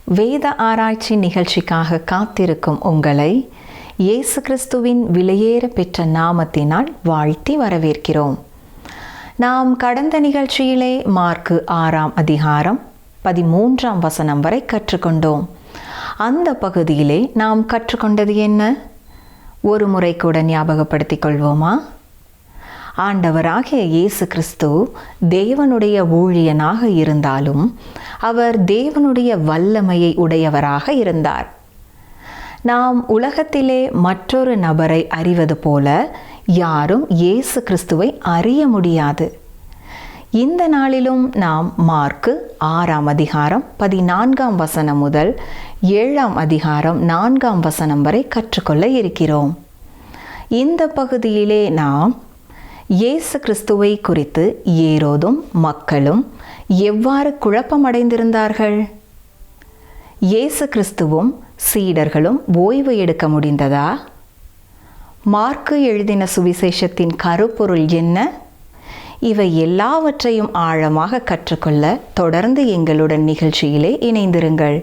வேத ஆராய்ச்சி நிகழ்ச்சிக்காக காத்திருக்கும் உங்களை இயேசு கிறிஸ்துவின் விலையேற பெற்ற நாமத்தினால் வாழ்த்தி வரவேற்கிறோம். நாம் கடந்த நிகழ்ச்சியிலே மார்க்கு 6ஆம் அதிகாரம் 13ஆம் வசனம் வரை கற்றுக்கொண்டோம். அந்த பகுதியிலே நாம் கற்றுக்கொண்டது என்ன? ஒரு முறை கூட ஞாபகப்படுத்திக் கொள்வோமா? ஆண்டவராகிய இயேசு கிறிஸ்து தேவனுடைய ஊழியனாக இருந்தாலும் அவர் தேவனுடைய வல்லமையை உடையவராக இருந்தார். நாம் உலகத்திலே மற்றொரு நபரை அறிவது போல யாரும் இயேசு கிறிஸ்துவை அறிய முடியாது. இந்த நாளிலும் நாம் மார்க்கு 6ஆம் அதிகாரம் 14ஆம் வசனம் முதல் 7ஆம் அதிகாரம் 4ஆம் வசனம் வரை கற்றுக்கொள்ள இருக்கிறோம். இந்த பகுதியிலே நாம் இயேசு கிறிஸ்துவை குறித்து ஏரோதும் மக்களும் எவ்வாறு குழப்பமடைந்திருந்தார்கள்? இயேசு கிறிஸ்துவும் சீடர்களும் ஓய்வு எடுக்க முடிந்ததா? மார்க்கு எழுதின சுவிசேஷத்தின் கருப்பொருள் என்ன? இவை எல்லாவற்றையும் ஆழமாக கற்றுக்கொள்ள தொடர்ந்து எங்களுடன் நிகழ்ச்சியிலே இணைந்திருங்கள்.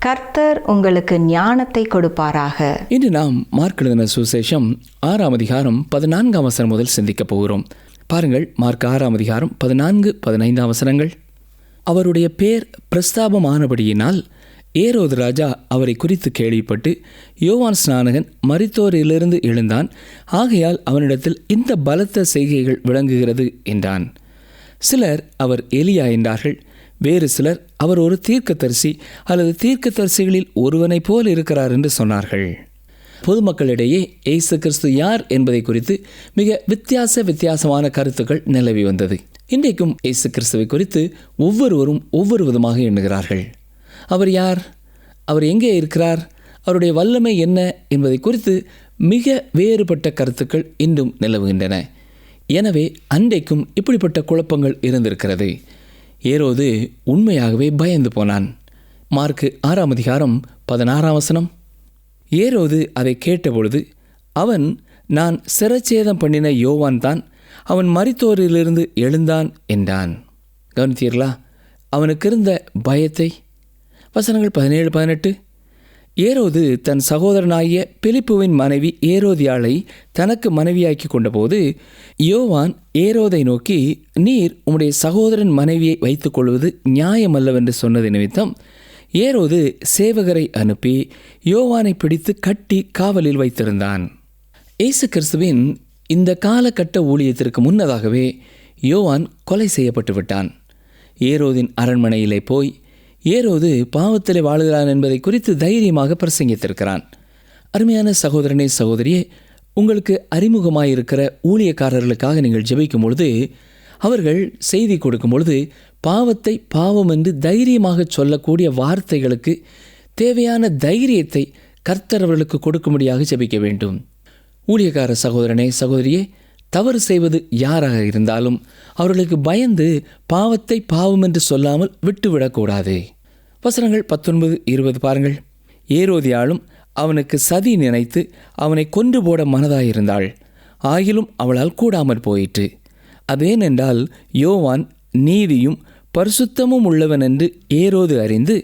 கர்த்தர் உங்களுக்கு ஞானத்தை கொடுப்பாராக. இன்று நாம் மார்க் எழுதின சுவிசேஷம் 6ஆம் அதிகாரம் 14ஆம் வசனம் முதல் சிந்திக்கப் போகிறோம். பாருங்கள், மார்க் 6ஆம் அதிகாரம் 14-15ஆம் வசனங்கள். அவருடைய பேர் பிரஸ்தாபமானபடியினால் ஏரோது ராஜா அவரை குறித்து கேள்விப்பட்டு, யோவான் ஸ்நானகன் மரித்தோரிலிருந்து எழுந்தான், ஆகையால் அவனிடத்தில் இந்த பலத்த செய்கைகள் விளங்குகிறது என்றான். சிலர் அவர் எலியா என்றார்கள். வேறு சிலர் அவர் ஒரு தீர்க்கதரிசி அல்லது தீர்க்கதரிசிகளில் ஒருவனைப் போல் இருக்கிறார் என்று சொன்னார்கள். பொதுமக்களிடையே இயேசு கிறிஸ்து யார் என்பதை குறித்து மிக வித்தியாசமான கருத்துக்கள் நிலவி வந்தது. இன்றைக்கும் இயேசு கிறிஸ்துவை குறித்து ஒவ்வொருவரும் ஒவ்வொரு விதமாக எண்ணுகிறார்கள். அவர் யார்? அவர் எங்கே இருக்கிறார்? அவருடைய வல்லமை என்ன என்பதை குறித்து மிக வேறுபட்ட கருத்துக்கள் இன்றும் நிலவுகின்றன. எனவே அன்றைக்கும் இப்படிப்பட்ட குழப்பங்கள் இருந்திருக்கிறது. ஏரோது உண்மையாகவே பயந்து போனான். மார்க்கு 6ஆம் அதிகாரம் 16ஆம் வசனம். ஏரோது அதை கேட்டபொழுது அவன், நான் சிரச்சேதம் பண்ணின யோவான் தான், அவன் மரித்தோரிலிருந்து எழுந்தான் என்றான். கவனித்தீர்களா அவனுக்கு இருந்த பயத்தை? வசனங்கள் 17-18. ஏரோது தன் சகோதரனாகிய பிலிப்புவின் மனைவி ஏரோதியாளை தனக்கு மனைவியாக்கி கொண்டபோது யோவான் ஏரோதை நோக்கி, நீர் உம்முடைய சகோதரன் மனைவியை வைத்துக் கொள்வது நியாயமல்லவென்று சொன்னது நிமித்தம் ஏரோது சேவகரை அனுப்பி யோவானை பிடித்து கட்டி காவலில் வைத்திருந்தான். இயேசு கிறிஸ்துவின் இந்த காலகட்ட ஊழியத்திற்கு முன்னதாகவே யோவான் கொலை செய்யப்பட்டு விட்டான். ஏரோதின் அரண்மனையிலே போய் ஏரோது பாவத்திலே வாழுகிறான் என்பதை குறித்து தைரியமாக பிரசங்கித்திருக்கிறான். அருமையான சகோதரனே, சகோதரியே, உங்களுக்கு அறிமுகமாயிருக்கிற ஊழியக்காரர்களுக்காக நீங்கள் ஜெபிக்கும் பொழுது, அவர்கள் செய்தி கொடுக்கும் பொழுது பாவத்தை பாவம் என்று தைரியமாக சொல்லக்கூடிய வார்த்தைகளுக்கு தேவையான தைரியத்தை கர்த்தர் அவர்களுக்கு கொடுக்கும்படியாக ஜெபிக்க வேண்டும். ஊழியக்கார சகோதரனே, சகோதரியே, தவறு செய்வது யாராக இருந்தாலும் அவர்களுக்கு பயந்து பாவத்தை பாவம் என்று சொல்லாமல் விட்டுவிடக்கூடாது. வசனங்கள் 19-20 பாருங்கள். ஏரோதியாளும் அவனுக்கு சதி நினைத்து அவனை கொன்று போட மனதாயிருந்தாள். ஆகிலும் அவளால் கூடாமற் போயிற்று. அதேனென்றால் யோவான் நீதியும் பரிசுத்தமும் உள்ளவன் என்று ஏரோது அறிந்து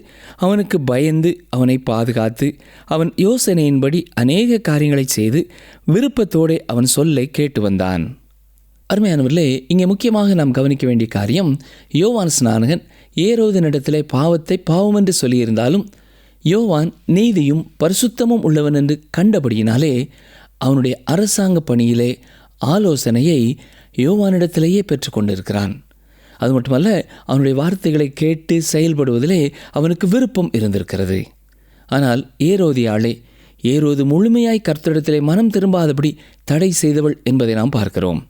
அவனுக்கு பயந்து அவனை பாதுகாத்து அவன் யோசனையின்படி அநேக காரியங்களை செய்து விருப்பத்தோடு அவன் சொல்லை கேட்டு வந்தான். அருமையானவர்களே, இங்கே முக்கியமாக நாம் கவனிக்க வேண்டிய காரியம், யோவான் ஸ்நானகன் ஏரோதினிடத்திலே பாவத்தை பாவம் என்று சொல்லியிருந்தாலும் யோவான் நீதியும் பரிசுத்தமும் உள்ளவன் என்று கண்டபடியினாலே அவனுடைய அரசாங்க பணியிலே ஆலோசனையை யோவானிடத்திலேயே பெற்றுக்கொண்டிருக்கிறான். அது மட்டுமல்ல, அவனுடைய வார்த்தைகளை கேட்டு செயல்படுவதிலே அவனுக்கு விருப்பம் இருந்திருக்கிறது. ஆனால் ஏரோதியாளே, ஏரோது முழுமையாய் கர்த்தரிடத்திலே மனம் திரும்பாதபடி தடை செய்தவள் என்பதை நாம் பார்க்கிறோம்.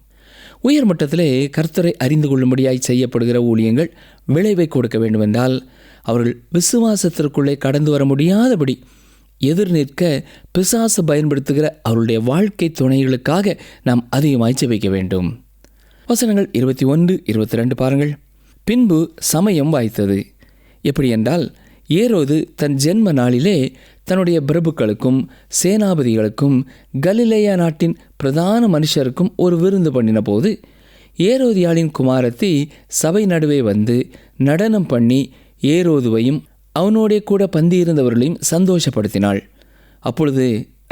உயர்மட்டத்திலே கர்த்தரை அறிந்து கொள்ளும்படியாய் செய்யப்படுகிற ஊழியங்கள் விளைவை கொடுக்க வேண்டுமென்றால் அவர்கள் விசுவாசத்திற்குள்ளே கடந்து வர முடியாதபடி எதிர் நிற்க பிசாசு பயன்படுத்துகிற அவருடைய வாழ்க்கை துணைகளுக்காக நாம் அதிகமாய் ஜெபிக்க வேண்டும். வசனங்கள் 21-22 பாருங்கள். பின்பு சமயம் வாய்த்தது. எப்படி என்றால், ஏரோது தன் ஜென்ம நாளிலே தன்னுடைய பிரபுக்களுக்கும் சேனாபதிகளுக்கும் கலிலேயா நாட்டின் பிரதான மனுஷருக்கும் ஒரு விருந்து பண்ணின போது ஏரோதியாளின் குமாரத்தி சபை நடுவே வந்து நடனம் பண்ணி ஏரோதுவையும் அவனோடே கூட பந்தியிருந்தவர்களையும் சந்தோஷப்படுத்தினாள். அப்பொழுது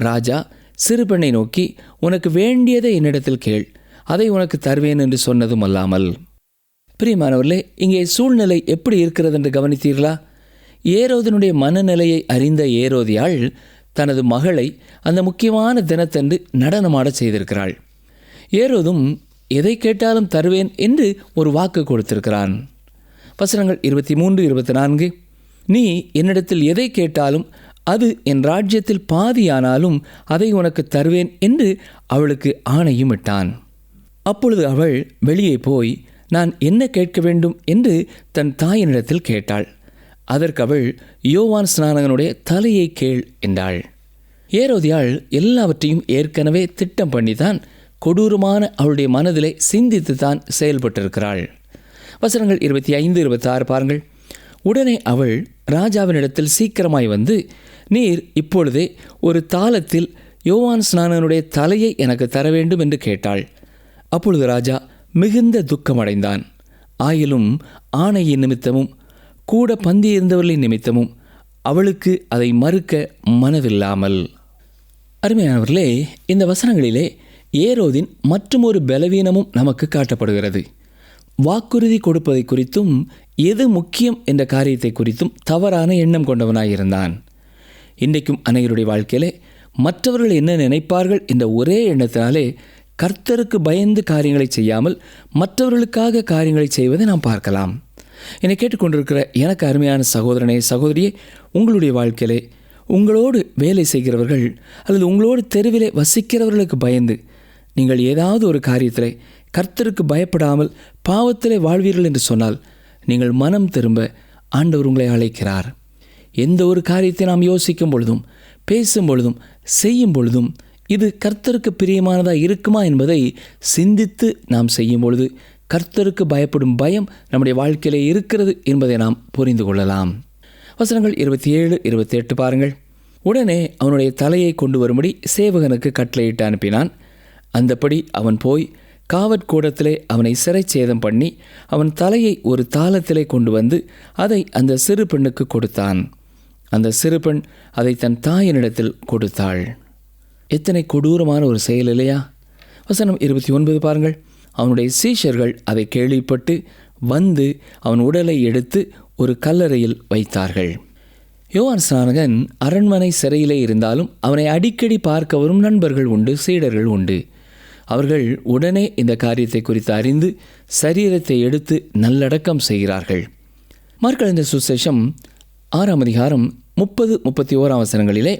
ராஜா சிறு பெண்ணை நோக்கி, உனக்கு வேண்டியதை என்னிடத்தில் கேள், அதை உனக்கு தருவேன் என்று சொன்னதும் அல்லாமல். பிரியமானவர்களே, இங்கே சூழ்நிலை எப்படி இருக்கிறது என்று கவனித்தீர்களா? ஏரோதனுடைய மனநிலையை அறிந்த ஏரோதியாள் தனது மகளை அந்த முக்கியமான தினத்தன்று நடனமாடச் செய்திருக்கிறாள். ஏரோதும் எதை கேட்டாலும் தருவேன் என்று ஒரு வாக்கு கொடுத்திருக்கிறான். வசனங்கள் 23, 24. நீ என்னிடத்தில் எதை கேட்டாலும் அது என் ராஜ்யத்தில் பாதியானாலும் அதை உனக்கு தருவேன் என்று அவளுக்கு ஆணையும் இட்டான். அப்பொழுது அவள் வெளியே போய் நான் என்ன கேட்க வேண்டும் என்று தன் தாயினிடத்தில் கேட்டாள். அதற்கு அவள், யோவான் ஸ்நானகனுடைய தலையை கேள் என்றாள். ஏரோதியாள் எல்லாவற்றையும் ஏற்கனவே திட்டம் பண்ணித்தான் கொடூரமான அவளுடைய மனதிலே சிந்தித்து தான் செயல்பட்டிருக்கிறாள். வசனங்கள் 25, 26 பாருங்கள். உடனே அவள் ராஜாவினிடத்தில் சீக்கிரமாய் வந்து, நீர் இப்பொழுதே ஒரு தாளத்தில் யோவான் ஸ்நானனுடைய தலையை எனக்கு தர வேண்டும் என்று கேட்டாள். அப்பொழுது ராஜா மிகுந்த துக்கமடைந்தான். ஆயிலும் ஆணையின் நிமித்தமும் கூட பந்தியிருந்தவர்களின் நிமித்தமும் அவளுக்கு அதை மறுக்க மனதில்லாமல். அருமையானவர்களே, இந்த வசனங்களிலே ஏரோதின் மற்றுமொரு பலவீனமும் நமக்கு காட்டப்படுகிறது. வாக்குறுதி கொடுப்பதை குறித்தும் எது முக்கியம் என்ற காரியத்தை குறித்தும் தவறான எண்ணம் கொண்டவனாயிருந்தான். இன்றைக்கும் அனைவருடைய வாழ்க்கையிலே மற்றவர்கள் என்ன நினைப்பார்கள் என்ற ஒரே எண்ணத்தினாலே கர்த்தருக்கு பயந்து காரியங்களை செய்யாமல் மற்றவர்களுக்காக காரியங்களை செய்வதை நாம் பார்க்கலாம். என்னை கேட்டுக்கொண்டிருக்கிற எனக்கு அருமையான சகோதரனே, சகோதரியே, உங்களுடைய வாழ்க்கையிலே உங்களோடு வேலை செய்கிறவர்கள் அல்லது உங்களோடு தெருவிலே வசிக்கிறவர்களுக்கு பயந்து நீங்கள் ஏதாவது ஒரு காரியத்திலே கர்த்தருக்கு பயப்படாமல் பாவத்திலே வாழ்வீர்கள் என்று சொன்னால் நீங்கள் மனம் திரும்ப ஆண்டவர் உங்களை அழைக்கிறார். எந்த ஒரு காரியத்தை நாம் யோசிக்கும் பொழுதும், பேசும் பொழுதும், செய்யும் பொழுதும் இது கர்த்தருக்கு பிரியமானதாக இருக்குமா என்பதை சிந்தித்து நாம் செய்யும் பொழுது கர்த்தருக்கு பயப்படும் பயம் நம்முடைய வாழ்க்கையிலே இருக்கிறது என்பதை நாம் புரிந்து கொள்ளலாம். வசனங்கள் 27, 28 பாருங்கள். உடனே அவனுடைய தலையை கொண்டு வரும்படி சேவகனுக்கு கட்டளையிட்டு அனுப்பினான். அந்தபடி அவன் போய் காவற்கூடத்திலே அவனை சிறைச்சேதம் பண்ணி அவன் தலையை ஒரு தாளத்திலே கொண்டு வந்து அதை அந்த சிறு பெண்ணுக்கு கொடுத்தான். அந்த சிறு பெண் அதை தன் தாயினிடத்தில் கொடுத்தாள். எத்தனை கொடூரமான ஒரு செயல் இல்லையா? வசனம் 29 பாருங்கள். அவனுடைய சீஷர்கள் அதை கேள்விப்பட்டு வந்து அவன் உடலை எடுத்து ஒரு கல்லறையில் வைத்தார்கள். யோவான் ஸ்நானகன் அரண்மனை சிறையிலே இருந்தாலும் அவனை அடிக்கடி பார்க்க வரும் நண்பர்கள் உண்டு, சீடர்கள் உண்டு. அவர்கள் உடனே இந்த காரியத்தை குறித்து அறிந்து சரீரத்தை எடுத்து நல்லடக்கம் செய்கிறார்கள். மார்க் சுசேஷம் 6ஆம் அதிகாரம் 30, 31 வசனங்களிலே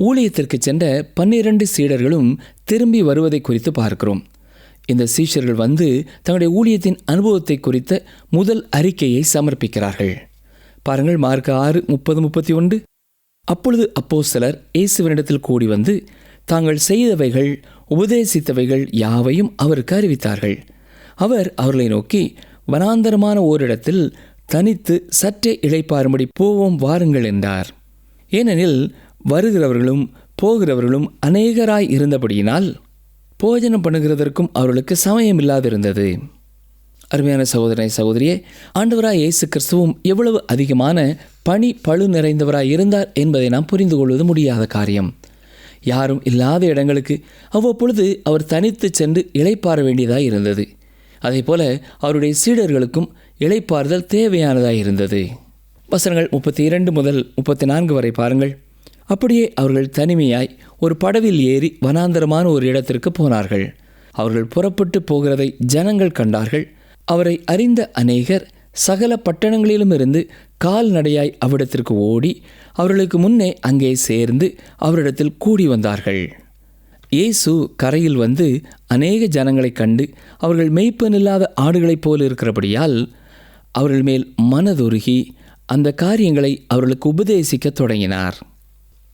ஊழியத்திற்கு சென்ற 12 சீடர்களும் திரும்பி வருவதை குறித்து பார்க்கிறோம். இந்த சீஷர்கள் வந்து தங்களுடைய ஊழியத்தின் அனுபவத்தை குறித்த முதல் அறிக்கையை சமர்ப்பிக்கிறார்கள். பாருங்கள், மார்க் 6, 30, 31. அப்பொழுது அப்போஸ்தலர் இயேசுவினிடத்தில் கூடி வந்து தாங்கள் செய்தவைகள், உபதேசித்தவைகள் யாவையும் அவருக்கு அறிவித்தார்கள். அவர் அவர்களை நோக்கி, வனாந்தரமான ஓரிடத்தில் தனித்து சற்றே இளைப்பாறும்படி போவோம் வாருங்கள் என்றார். ஏனெனில் வருகிறவர்களும் போகிறவர்களும் அநேகராய் இருந்தபடியினால் போஜனம் பண்ணுகிறதற்கும் அவர்களுக்கு சமயம் இல்லாதிருந்தது. அருமையான சகோதரனை, சகோதரியே, ஆண்டவராய் இயேசு கிறிஸ்துவும் எவ்வளவு அதிகமான பணி பழு நிறைந்தவராய் இருந்தார் என்பதை நாம் புரிந்து கொள்வது முடியாத காரியம். யாரும் இல்லாத இடங்களுக்கு அவ்வப்பொழுது அவர் தனித்து சென்று இளைப்பாற வேண்டியதாய் இருந்தது. அதே போல அவருடைய சீடர்களுக்கும் இளைப்பாறுதல் தேவையானதாய் இருந்தது. வசனங்கள் 32 முதல் 34 வரை பாருங்கள். அப்படியே அவர்கள் தனிமையாய் ஒரு படவில் ஏறி வனாந்தரமான ஒரு இடத்திற்கு போனார்கள். அவர்கள் புறப்பட்டு போகிறதை ஜனங்கள் கண்டார்கள். அவரை அறிந்த அநேகர் சகல பட்டணங்களிலும் இருந்து கால்நடையாய் அவ்விடத்திற்கு ஓடி அவர்களுக்கு முன்னே அங்கே சேர்ந்து அவரிடத்தில் கூடி வந்தார்கள். இயேசு கரையில் வந்து அநேக ஜனங்களை கண்டு அவர்கள் மேய்ப்பனில்லாத ஆடுகளைப் போல் இருக்கிறபடியால் அவர்கள் மேல் மனதுருகி அந்த காரியங்களை அவர்களுக்கு உபதேசிக்க தொடங்கினார்.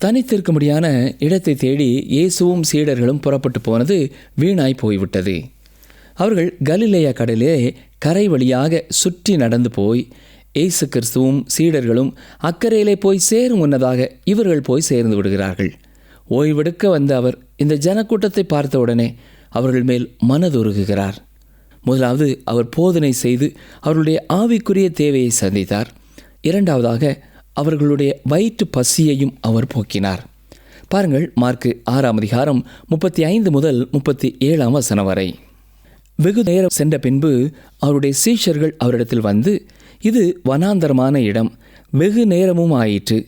தனித்திருக்கும்படியான இடத்தை தேடி இயேசுவும் சீடர்களும் புறப்பட்டு போனது வீணாய் போய்விட்டது. அவர்கள் கலிலேயா கடலிலே கரை வழியாக சுற்றி நடந்து போய் இயேசு கிறிஸ்துவும் சீடர்களும் அக்கறையிலே போய் சேரும் முன்னதாக இவர்கள் போய் சேர்ந்து விடுகிறார்கள். ஓய்வெடுக்க வந்த அவர் இந்த ஜனக்கூட்டத்தை பார்த்தவுடனே அவர்கள் மேல் மனதுருகுகிறார். முதலாவது அவர் போதனை செய்து அவருடைய ஆவிக்குரிய தேவையை சந்தித்தார். இரண்டாவதாக அவர்களுடைய வயிற்று பசியையும் அவர் போக்கினார். பாருங்கள், மார்க்கு 6ஆம் அதிகாரம் 35 முதல் 37 வசனம் வரை. வெகு நேரம் சென்ற பின்பு அவருடைய சீஷர்கள் அவரிடத்தில் வந்து, இது வனாந்தரமான இடம், வெகு நேரமும் ஆயிற்று,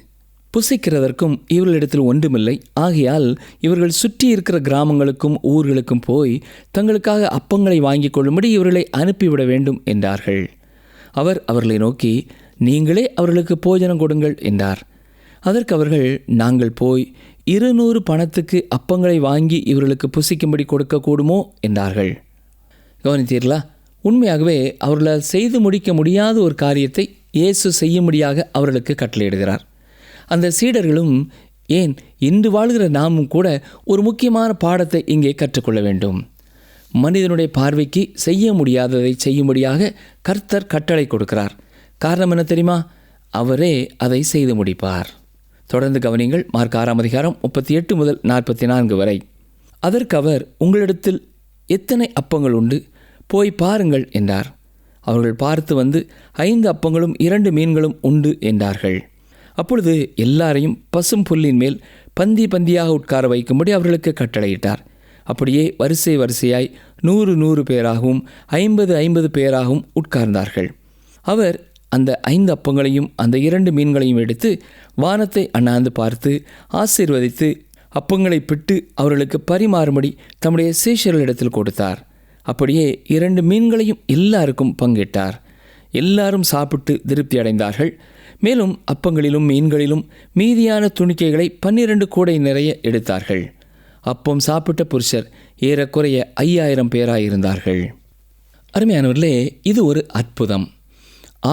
புசிக்கிறதற்கும் இவர்களிடத்தில் ஒன்றுமில்லை. ஆகையால் இவர்கள் சுற்றி இருக்கிற கிராமங்களுக்கும் ஊர்களுக்கும் போய் தங்களுக்காக அப்பங்களை வாங்கிக் கொள்ளும்படி இவர்களை அனுப்பிவிட வேண்டும் என்றார்கள். அவர் அவர்களை நோக்கி, நீங்களே அவர்களுக்கு போஜனம் கொடுங்கள் என்றார். அதற்கு அவர்கள், நாங்கள் போய் 200 பணத்துக்கு அப்பங்களை வாங்கி இவர்களுக்கு புசிக்கும்படி கொடுக்கக்கூடுமோ என்றார்கள். கவனித்தீர்களா? உண்மையாகவே அவர்களால் செய்து முடிக்க முடியாத ஒரு காரியத்தை இயேசு செய்யும்படியாக அவர்களுக்கு கட்டளையிடுகிறார். அந்த சீடர்களும், ஏன் இன்று வாழ்கிற நாமும் கூட ஒரு முக்கியமான பாடத்தை இங்கே கற்றுக்கொள்ள வேண்டும். மனிதனுடைய பார்வைக்கு செய்ய முடியாததை செய்யும்படியாக கர்த்தர் கட்டளை கொடுக்கிறார். காரணம் என்ன தெரியுமா? அவரே அதை செய்து முடிப்பார். தொடர்ந்து கவனிங்கள், மார்க் 6ஆம் அதிகாரம் 38 முதல் 44 வரை. அதற்கு அவர், உங்களிடத்தில் எத்தனை அப்பங்கள் உண்டு? போய் பாருங்கள் என்றார். அவர்கள் பார்த்து வந்து, 5 அப்பங்களும் 2 மீன்களும் உண்டு என்றார்கள். அப்பொழுது எல்லாரையும் பசும் புல்லின் மேல் பந்தி பந்தியாக உட்கார வைக்கும்படி அவர்களுக்கு கட்டளையிட்டார். அப்படியே வரிசை வரிசையாய் 100 பேராகவும் 50 பேராகவும் உட்கார்ந்தார்கள். அவர் அந்த 5 அப்பங்களையும் அந்த 2 மீன்களையும் எடுத்து வானத்தை அண்ணாந்து பார்த்து ஆசீர்வதித்து அப்பங்களை பிட்டு அவர்களுக்கு பரிமாறும்படி தம்முடைய சீஷர்களிடத்தில் கொடுத்தார். அப்படியே 2 மீன்களையும் எல்லாருக்கும் பங்கிட்டார். எல்லாரும் சாப்பிட்டு திருப்தி அடைந்தார்கள். மேலும் அப்பங்களிலும் மீன்களிலும் மீதியான துணிக்கைகளை 12 கூடை நிறைய எடுத்தார்கள். அப்பம் சாப்பிட்ட புருஷர் ஏறக்குறைய 5000 பேராயிருந்தார்கள். அருமையானவர்களே, இது ஒரு அற்புதம்.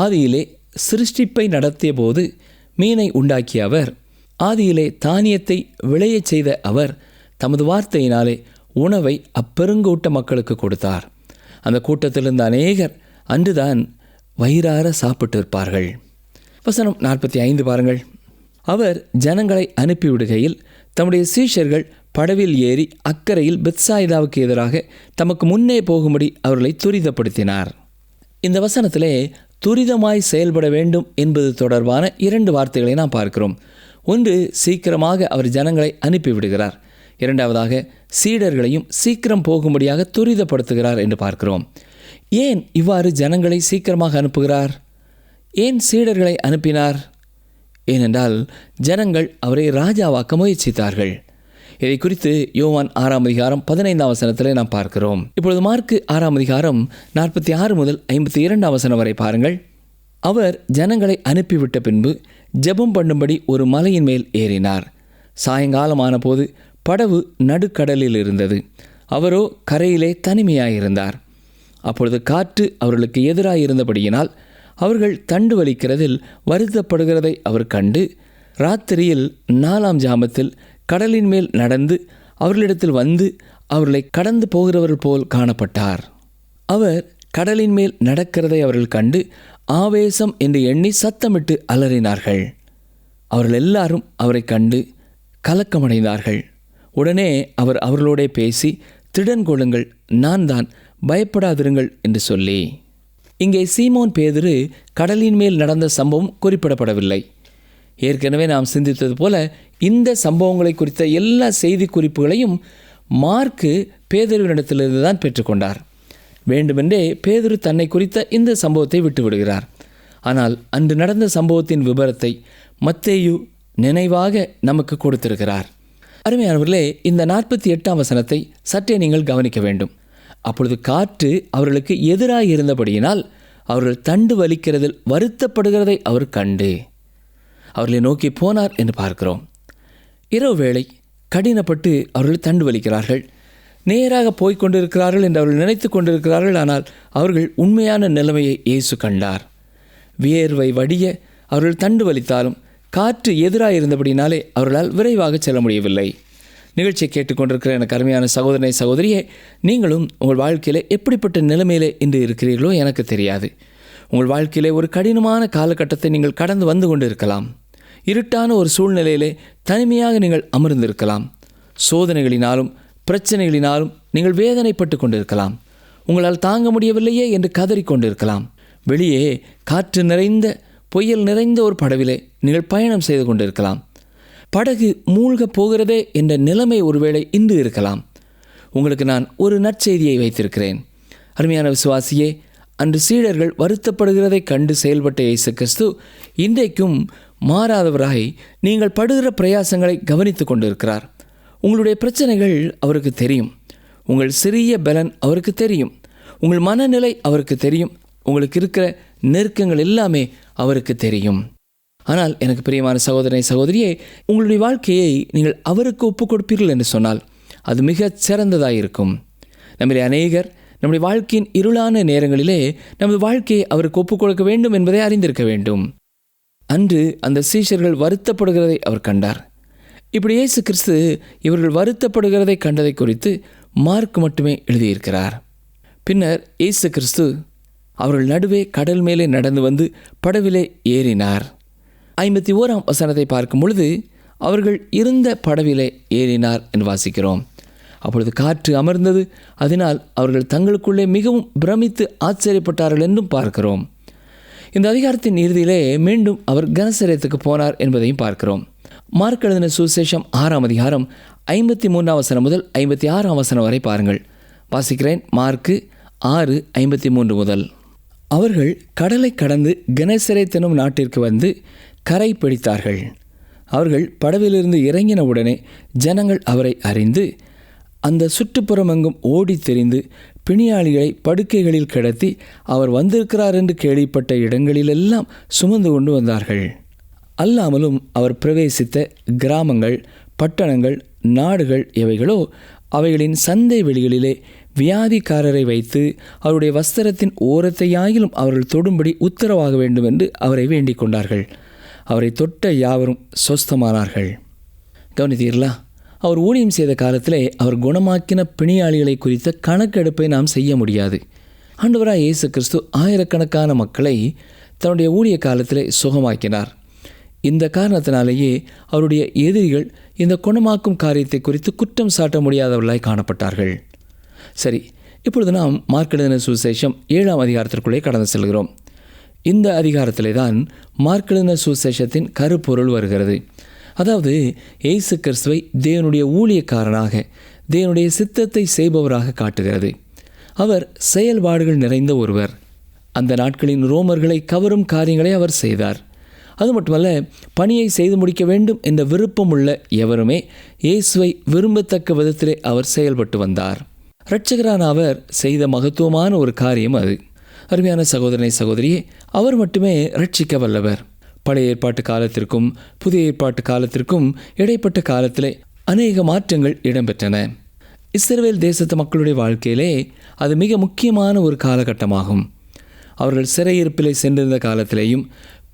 ஆதியிலே சிருஷ்டிப்பை நடத்திய போது மீனை உண்டாக்கிய அவர், ஆதியிலே தானியத்தை விளையச் செய்த அவர், தமது வார்த்தையினாலே உணவை அப்பெருங்கூட்ட மக்களுக்கு கொடுத்தார். அந்த கூட்டத்திலிருந்த அநேகர் அன்றுதான் வயிறார சாப்பிட்டிருப்பார்கள். வசனம் 45 பாருங்கள். அவர் ஜனங்களை அனுப்பிவிடுகையில் தம்முடைய சீஷர்கள் படவில் ஏறி அக்கரையில் பெத்சாயிதாவுக்கு எதிராக தமக்கு முன்னே போகும்படி அவர்களை துரிதப்படுத்தினார். இந்த வசனத்திலே துரிதமாய் செயல்பட வேண்டும் என்பது தொடர்பான 2 வார்த்தைகளை நாம் பார்க்கிறோம். ஒன்று, சீக்கிரமாக அவர் ஜனங்களை அனுப்பிவிடுகிறார். இரண்டாவதாக, சீடர்களையும் சீக்கிரம் போகும்படியாக துரிதப்படுத்துகிறார் என்று பார்க்கிறோம். ஏன் இவ்வாறு ஜனங்களை சீக்கிரமாக அனுப்புகிறார்? ஏன் சீடர்களை அனுப்பினார்? ஏனென்றால் ஜனங்கள் அவரை ராஜாவாக்க முயற்சித்தார்கள். இதை குறித்து யோவான் 6ஆம் அதிகாரம் 15ஆம் வசனத்திலே நாம் பார்க்கிறோம். இப்பொழுது மார்க்கு 6ஆம் அதிகாரம் 46 முதல் 52 வசனம் வரை பாருங்கள். அவர் ஜனங்களை அனுப்பிவிட்ட பின்பு ஜெபம் பண்ணும்படி ஒரு மலையின் மேல் ஏறினார். சாயங்காலமான போது படவு நடுக்கடலில் இருந்தது. அவரோ கரையிலே தனிமையாயிருந்தார். அப்பொழுது காற்று அவர்களுக்கு எதிராயிருந்தபடியினால் அவர்கள் தண்டு வலிக்கிறதில் வருத்தப்படுகிறதை அவர் கண்டு, ராத்திரியில் 4ஆம் ஜாமத்தில் கடலின் மேல் நடந்து அவர்களிடத்தில் வந்து அவர்களை கடந்து போகிறவர்கள் போல் காணப்பட்டார். அவர் கடலின் மேல் நடக்கிறதை அவர்கள் கண்டு ஆவேசம் என்று எண்ணி சத்தமிட்டு அலறினார்கள். அவர்கள் எல்லாரும் அவரை கண்டு கலக்கமடைந்தார்கள். உடனே அவர் அவர்களோட பேசி, திடன் கொள்ளுங்கள், நான் தான், பயப்படாதிருங்கள் என்று சொல்லி. இங்கே சீமோன் பேதுரு கடலின் மேல் நடந்த சம்பவம் குறிப்பிடப்படவில்லை. ஏற்கனவே நாம் சிந்தித்தது போல இந்த சம்பவங்களை குறித்த எல்லா செய்தி குறிப்புகளையும் மார்க்கு பேதுருவினிடத்திலிருந்து தான் பெற்றுக்கொண்டார். வேண்டுமென்றே பேதுரு தன்னை குறித்த இந்த சம்பவத்தை விட்டுவிடுகிறார். ஆனால் அன்று நடந்த சம்பவத்தின் விபரத்தை மத்தேயு நினைவாக நமக்கு கொடுத்திருக்கிறார். அருமையானவர்களே, இந்த 48ஆம் வசனத்தை சற்றே நீங்கள் கவனிக்க வேண்டும். அப்பொழுது காற்று அவர்களுக்கு எதிராக இருந்தபடியினால் அவர்கள் தண்டு வலிக்கிறதில் வருத்தப்படுகிறதை அவர் கண்டு அவர்களை நோக்கி போனார் என்று பார்க்கிறோம். இரவு வேளை கடினப்பட்டு அவர்கள் தண்டு வலிக்கிறார்கள். நேராக போய்கொண்டிருக்கிறார்கள் என்று அவர்கள் நினைத்து கொண்டிருக்கிறார்கள். ஆனால் அவர்கள் உண்மையான நிலைமையை இயேசு கண்டார். வியர்வை வடிய அவர்கள் தண்டு வலித்தாலும் காற்று எதிராக இருந்தபடினாலே அவர்களால் விரைவாக செல்ல முடியவில்லை. நிகழ்ச்சியை கேட்டுக்கொண்டிருக்கிற எனக்கு அருமையான சகோதரனை சகோதரியே, நீங்களும் உங்கள் வாழ்க்கையிலே எப்படிப்பட்ட நிலைமையிலே இன்று இருக்கிறீர்களோ எனக்கு தெரியாது. உங்கள் வாழ்க்கையிலே ஒரு கடினமான காலகட்டத்தை நீங்கள் கடந்து வந்து கொண்டு இருக்கலாம். இருட்டான ஒரு சூழ்நிலையிலே தனிமையாக நீங்கள் அமர்ந்திருக்கலாம். சோதனைகளினாலும் பிரச்சனைகளினாலும் நீங்கள் வேதனைப்பட்டு கொண்டிருக்கலாம். உங்களால் தாங்க முடியவில்லையே என்று கதறிக்கொண்டிருக்கலாம். வெளியே காற்று நிறைந்த புயல் நிறைந்த ஒரு படவிலே நீங்கள் பயணம் செய்து கொண்டிருக்கலாம். படகு மூழ்கப் போகிறதே என்ற நிலைமை ஒருவேளை இன்று இருக்கலாம். உங்களுக்கு நான் ஒரு நற்செய்தியை வைத்திருக்கிறேன். அருமையான விசுவாசியே, அன்று சீடர்கள் வருத்தப்படுகிறதை கண்டு செயல்பட்ட இயேசு கிறிஸ்து இன்றைக்கும் மாறாதவராய் நீங்கள் படுகிற பிரயாசங்களை கவனித்து கொண்டிருக்கிறார். உங்களுடைய பிரச்சனைகள் அவருக்கு தெரியும். உங்கள் சிறிய பலன் அவருக்கு தெரியும். உங்கள் மனநிலை அவருக்கு தெரியும். உங்களுக்கு இருக்கிற நெருக்கங்கள் எல்லாமே அவருக்கு தெரியும். ஆனால் எனக்கு பிரியமான சகோதரனை சகோதரியே, உங்களுடைய வாழ்க்கையை நீங்கள் அவருக்கு ஒப்புக் கொடுப்பீர்கள் என்று சொன்னால் அது மிகச் சிறந்ததாயிருக்கும். நம்முடைய அநேகர் நம்முடைய வாழ்க்கையின் இருளான நேரங்களிலே நமது வாழ்க்கையை அவருக்கு ஒப்புக் கொடுக்க வேண்டும் என்பதை அறிந்திருக்க வேண்டும். அன்று அந்த சீஷர்கள் வருத்தப்படுகிறதை அவர் கண்டார். இப்படி இயேசு கிறிஸ்து இவர்கள் வருத்தப்படுகிறதை கண்டதை குறித்து மார்க் மட்டுமே எழுதியிருக்கிறார். பின்னர் இயேசு கிறிஸ்து அவர்கள் நடுவே கடல் மேலே நடந்து வந்து படவிலே ஏறினார். 51ஆம் வசனத்தை பார்க்கும் பொழுது அவர்கள் இருந்த படவிலே ஏறினார் என்று வாசிக்கிறோம். அப்பொழுது காற்று அமர்ந்தது. அதனால் அவர்கள் தங்களுக்குள்ளே மிகவும் பிரமித்து ஆச்சரியப்பட்டார்கள் என்றும் பார்க்கிறோம். இந்த அதிகாரத்தின் இறுதியிலே மீண்டும் அவர் கனசரேத்துக்கு போனார் என்பதையும் பார்க்கிறோம். மார்க் எழுதின சுவிசேஷம் 6ஆம் அதிகாரம் 53ஆம் வசனம் முதல் 56ஆம் வசனம் வரை பாருங்கள். வாசிக்கிறேன். மார்க்கு 6:53 முதல். அவர்கள் கடலை கடந்து கெனசரேத் எனும் நாட்டிற்கு வந்து கரை பிடித்தார்கள். அவர்கள் படவிலிருந்து இறங்கின உடனே ஜனங்கள் அவரை அறிந்து அந்த சுற்றுப்புறமெங்கும் ஓடி தெரிந்து பிணியாளிகளை படுக்கைகளில் கிடத்தி அவர் வந்திருக்கிறார் என்று கேள்விப்பட்ட இடங்களிலெல்லாம் சுமந்து கொண்டு வந்தார்கள். அல்லாமலும் அவர் பிரவேசித்த கிராமங்கள், பட்டணங்கள், நாடுகள் எவைகளோ அவைகளின் சந்தை வெளிகளிலே வியாதிக்காரரை வைத்து அவருடைய வஸ்திரத்தின் ஓரத்தையாயிலும் அவர்கள் தொடும்படி உத்தரவாக வேண்டும் என்று அவரை வேண்டிக் கொண்டார்கள். அவரை தொட்ட யாவரும் சொஸ்தமானார்கள். கவனித்தீர்களா? அவர் ஊழியம் செய்த காலத்திலே அவர் குணமாக்கின பிணியாளிகளை குறித்த கணக்கெடுப்பை நாம் செய்ய முடியாது. ஆண்டவராய் இயேசு கிறிஸ்து ஆயிரக்கணக்கான மக்களை தன்னுடைய ஊழிய காலத்திலே சுகமாக்கினார். இந்த காரணத்தினாலேயே அவருடைய எதிரிகள் இந்த குணமாக்கும் காரியத்தை குறித்து குற்றம் சாட்ட முடியாதவர்களாய் காணப்பட்டார்கள். சரி, இப்பொழுது நாம் மார்க் எழுதின சுவிசேஷம் 7ஆம் அதிகாரத்திற்குள்ளே கடந்து செல்கிறோம். இந்த அதிகாரத்திலே தான் மார்க் எழுதின சுவிசேஷத்தின் கருப்பொருள் வருகிறது. அதாவது இயேசு கிறிஸ்துவை தேவனுடைய ஊழியக்காரனாக, தேவனுடைய சித்தத்தை செய்பவராக காட்டுகிறது. அவர் செயல்பாடுகள் நிறைந்த ஒருவர். அந்த நாட்களின் ரோமர்களை கவரும் காரியங்களை அவர் செய்தார். அது மட்டுமல்ல, பணியை செய்து முடிக்க வேண்டும் என்ற விருப்பமுள்ள எவருமே இயேசுவை விரும்பத்தக்க விதத்திலே அவர் செயல்பட்டு வந்தார். இரட்சகரான அவர் செய்த மகத்துவமான ஒரு காரியம் அது. அருமையான சகோதரனை சகோதரியே, அவர் மட்டுமே இரட்சிக்க வல்லவர். பழைய ஏற்பாட்டு காலத்திற்கும் புதிய ஏற்பாட்டு காலத்திற்கும் இடைப்பட்ட காலத்திலே அநேக மாற்றங்கள் இடம்பெற்றன. இஸ்ரவேல் தேசத்து மக்களுடைய வாழ்க்கையிலே அது மிக முக்கியமான ஒரு காலகட்டமாகும். அவர்கள் சிறையிருப்பிலே சென்றிருந்த காலத்திலேயும்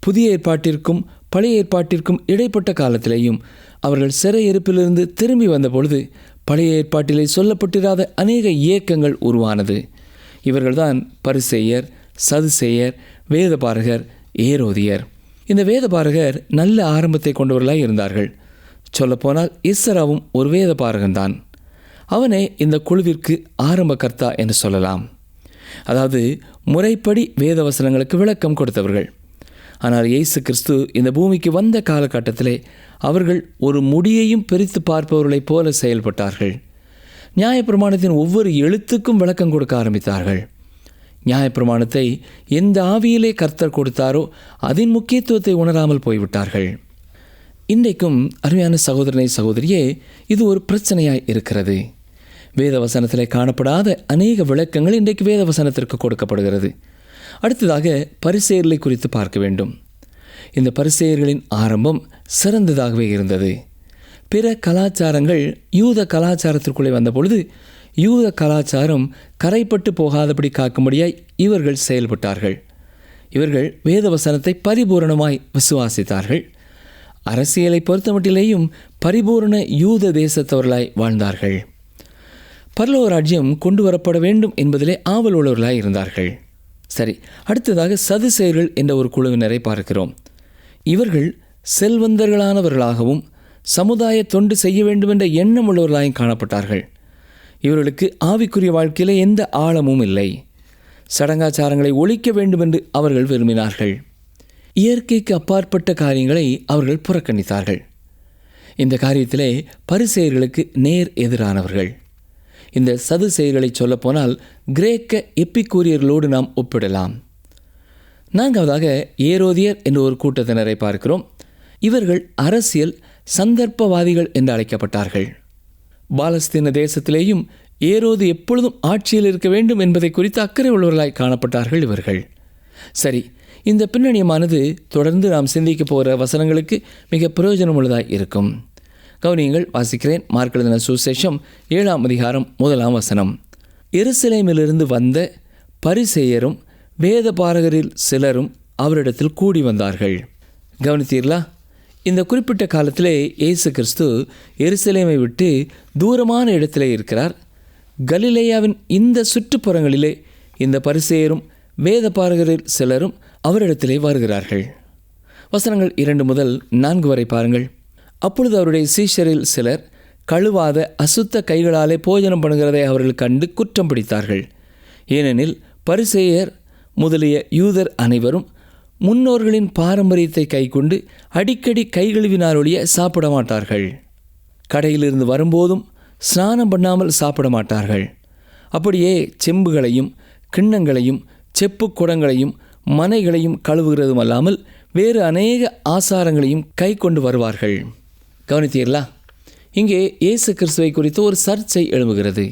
புதிய ஏற்பாட்டிற்கும் பழைய ஏற்பாட்டிற்கும் இடைப்பட்ட காலத்திலேயும் அவர்கள் சிறையிருப்பிலிருந்து திரும்பி வந்த பொழுது பழைய ஏற்பாட்டிலே சொல்லப்பட்டிராத அநேக இயக்கங்கள் உருவானது. இவர்கள்தான் பரிசேயர், சதுசேயர், வேதபாரகர், ஏரோதியர். இந்த வேதபாரகர் நல்ல ஆரம்பத்தை கொண்டவர்களாய் இருந்தார்கள். சொல்லப்போனால் இஸ்ராவும் ஒரு வேதபாரகன்தான். அவனே இந்த குழுவிற்கு ஆரம்ப கர்த்தா என்று சொல்லலாம். அதாவது முறைப்படி வேத வசனங்களுக்கு விளக்கம் கொடுத்தவர்கள். ஆனால் இயேசு கிறிஸ்து இந்த பூமிக்கு வந்த காலகட்டத்திலே அவர்கள் ஒரு முடியையும் பிரித்து பார்ப்பவர்களைப் போல செயல்பட்டார்கள். நியாயப்பிரமாணத்தின் ஒவ்வொரு எழுத்துக்கும் விளக்கம் கொடுக்க ஆரம்பித்தார்கள். நியாயப்பிரமாணத்தை எந்த ஆவியிலே கர்த்தர் கொடுத்தாரோ அதன் முக்கியத்துவத்தை உணராமல் போய்விட்டார்கள். இன்றைக்கும் அருமையான சகோதரனை சகோதரியே, இது ஒரு பிரச்சனையாய் இருக்கிறது. வேத வசனத்திலே காணப்படாத அநேக விளக்கங்கள் இன்றைக்கு வேத வசனத்திற்கு கொடுக்கப்படுகிறது. அடுத்ததாக பரிசேயர்களை குறித்து பார்க்க வேண்டும். இந்த பரிசேயர்களின் ஆரம்பம் சிறந்ததாகவே இருந்தது. பிற கலாச்சாரங்கள் யூத கலாச்சாரத்திற்குள்ளே வந்த பொழுது யூத கலாச்சாரம் கரைப்பட்டு போகாதபடி காக்கும்படியாய் இவர்கள் செயல்பட்டார்கள். இவர்கள் வேத வசனத்தை பரிபூரணமாய் விசுவாசித்தார்கள். அரசியலை பொறுத்தமட்டிலேயும் பரிபூரண யூத தேசத்தவர்களாய் வாழ்ந்தார்கள். பரலோக ராஜ்யம் கொண்டு வரப்பட வேண்டும் என்பதிலே ஆவல் உள்ளவர்களாய் இருந்தார்கள். சரி, அடுத்ததாக சதுசேயர்கள் என்ற ஒரு குழுவினரை பார்க்கிறோம். இவர்கள் செல்வந்தர்களானவர்களாகவும் சமுதாய தொண்டு செய்ய வேண்டும் என்ற எண்ணம் உள்ளவர்களாயும் காணப்பட்டார்கள். இவர்களுக்கு ஆவிக்குரிய வாழ்க்கையிலே எந்த ஆழமும் இல்லை. சடங்காச்சாரங்களை ஒழிக்க வேண்டும் என்று அவர்கள் விரும்பினார்கள். இயற்கைக்கு அப்பாற்பட்ட காரியங்களை அவர்கள் புறக்கணித்தார்கள். இந்த காரியத்திலே பரிசேயர்களுக்கு நேர் எதிரானவர்கள். இந்த சதுசேயர்களை சொல்லப்போனால் கிரேக்க எப்பிக்கூரியர்களோடு நாம் ஒப்பிடலாம். நான்காவதாக ஏரோதியர் என்ற ஒரு கூட்டத்தினரை பார்க்கிறோம். இவர்கள் அரசியல் சந்தர்ப்பவாதிகள் என்று அழைக்கப்பட்டார்கள். பாலஸ்தீன தேசத்திலேயும் ஏரோது எப்பொழுதும் ஆட்சியில் இருக்க வேண்டும் என்பதை குறித்து அக்கறை உள்ளவர்களாய் காணப்பட்டார்கள் இவர்கள். சரி, இந்த பின்னணியமானது தொடர்ந்து நாம் சிந்திக்க போகிற வசனங்களுக்கு மிக பிரயோஜனமுள்ளதாய் இருக்கும். கவனியங்கள், வாசிக்கிறேன். மார்க் எழுதின சுவிசேஷம் 7ஆம் அதிகாரம் 1ஆம் வசனம். எருசலேமிலிருந்து வந்த பரிசேயரும் வேத பாரகரில் சிலரும் அவரிடத்தில் கூடி வந்தார்கள். கவனித்தீர்களா? இந்த குறிப்பிட்ட காலத்திலே இயேசு கிறிஸ்து எருசலேமை விட்டு தூரமான இடத்திலே இருக்கிறார். கலிலேயாவின் இந்த சுற்றுப்புறங்களிலே இந்த பரிசேயரும் வேத பாரகரில் சிலரும் அவரிடத்திலே வருகிறார்கள். வசனங்கள் 2 முதல் 4 வரை பாருங்கள். அப்பொழுது அவருடைய சீஷரில் சிலர் கழுவாத அசுத்த கைகளாலே போஜனம் பண்ணுகிறதை அவர்கள் கண்டு குற்றம் பிடித்தார்கள். ஏனெனில் பரிசேயர் முதலிய யூதர் அனைவரும் முன்னோர்களின் பாரம்பரியத்தை கைக்கொண்டு அடிக்கடி கைகழுவினாலொழிய சாப்பிட மாட்டார்கள். கடையிலிருந்து வரும்போதும் ஸ்நானம் பண்ணாமல் சாப்பிட மாட்டார்கள். அப்படியே செம்புகளையும் கிண்ணங்களையும் செப்பு குடங்களையும் மனைகளையும் கழுவுகிறதும் அல்லாமல் வேறு அநேக ஆசாரங்களையும் கை கொண்டு வருவார்கள். கவனித்தீர்களா? இங்கே இயேசு கிறிஸ்துவை குறித்து ஒரு சர்ச்சை எழும்புகிறது.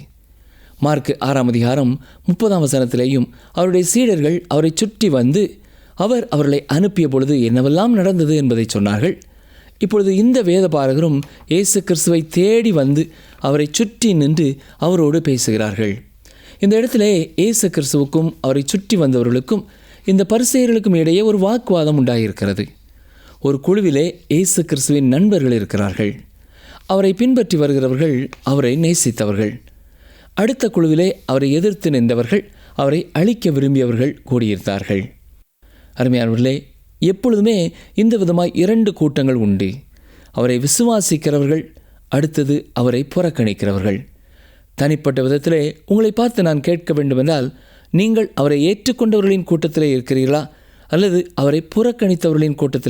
மார்க் 6ஆம் அதிகாரம் 30ஆம் வசனத்திலேயும் அவருடைய சீடர்கள் அவரை சுற்றி வந்து அவர் அவர்களை அனுப்பிய பொழுது என்னவெல்லாம் நடந்தது என்பதை சொன்னார்கள். இப்பொழுது இந்த வேத பாரகரும் இயேசு கிறிஸ்துவை தேடி வந்து அவரை சுற்றி நின்று அவரோடு பேசுகிறார்கள். இந்த இடத்திலே இயேசு கிறிஸ்துவுக்கும் அவரை சுற்றி வந்தவர்களுக்கும் இந்த பரிசேயர்களுக்கும் இடையே ஒரு வாக்குவாதம் உண்டாகியிருக்கிறது. ஒரு குழுவிலே இயேசு கிறிஸ்துவின் நண்பர்கள் இருக்கிறார்கள். அவரை பின்பற்றி வருகிறவர்கள் அவரை நேசித்தவர்கள். அடுத்த குழுவிலே அவரை எதிர்த்து நின்றவர்கள், அவரை அழிக்க விரும்பியவர்கள் கூடியிருந்தார்கள். அருமையானவர்களே, எப்பொழுதுமே இந்த விதமாய் 2 கூட்டங்கள் உண்டு. அவரை விசுவாசிக்கிறவர்கள், அடுத்தது அவரை புறக்கணிக்கிறவர்கள். தனிப்பட்ட விதத்திலே உங்களை பார்த்து நான் கேட்க வேண்டுமென்றால், நீங்கள் அவரை ஏற்றுக்கொண்டவர்களின் கூட்டத்திலே இருக்கிறீர்களா அல்லது அவரை புறக்கணித்தவர்களின் கூட்டத்தில்